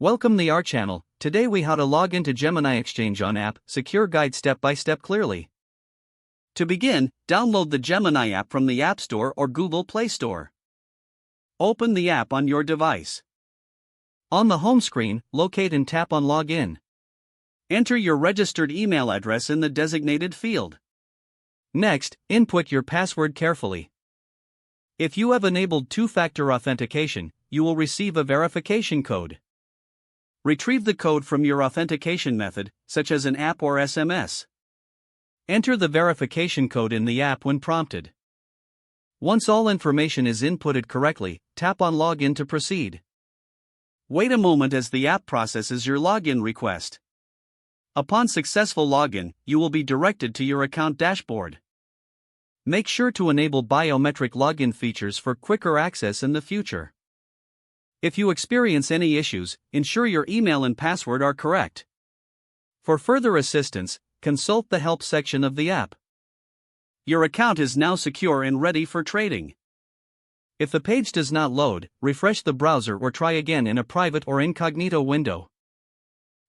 Welcome to our channel. Today we how to log into Gemini Exchange on app, secure guide step by step clearly. To begin, download the Gemini app from the App Store or Google Play Store. Open the app on your device. On the home screen, locate and tap on Login. Enter your registered email address in the designated field. Next, input your password carefully. If you have enabled two-factor authentication, you will receive a verification code. Retrieve the code from your authentication method, such as an app or SMS. Enter the verification code in the app when prompted. Once all information is inputted correctly, tap on Login to proceed. Wait a moment as the app processes your login request. Upon successful login, you will be directed to your account dashboard. Make sure to enable biometric login features for quicker access in the future. If you experience any issues, ensure your email and password are correct. For further assistance, consult the help section of the app. Your account is now secure and ready for trading. If the page does not load, refresh the browser or try again in a private or incognito window.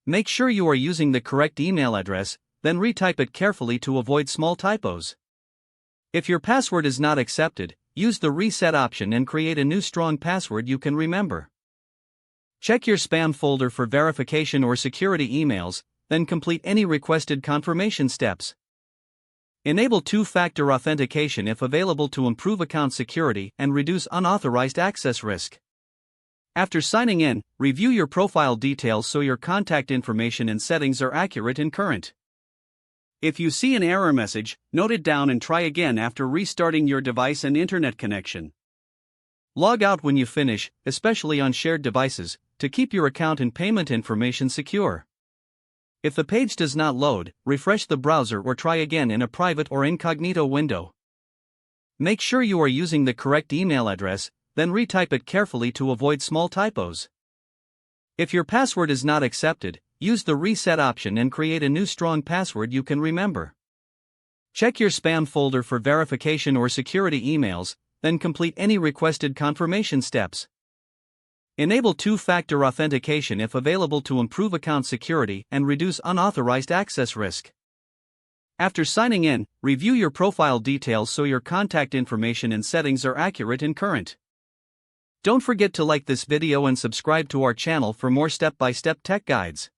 Make sure you are using the correct email address, then retype it carefully to avoid small typos. If your password is not accepted, use the reset option and create a new strong password you can remember. Check your spam folder for verification or security emails, then complete any requested confirmation steps. Enable two-factor authentication if available to improve account security and reduce unauthorized access risk. After signing in, review your profile details so your contact information and settings are accurate and current. If you see an error message, note it down and try again after restarting your device and internet connection. Log out when you finish, especially on shared devices, to keep your account and payment information secure. If the page does not load, refresh the browser or try again in a private or incognito window. Make sure you are using the correct email address, then retype it carefully to avoid small typos. If your password is not accepted, use the reset option and create a new strong password you can remember. Check your spam folder for verification or security emails, then complete any requested confirmation steps. Enable two-factor authentication if available to improve account security and reduce unauthorized access risk. After signing in, review your profile details so your contact information and settings are accurate and current. Don't forget to like this video and subscribe to our channel for more step-by-step tech guides.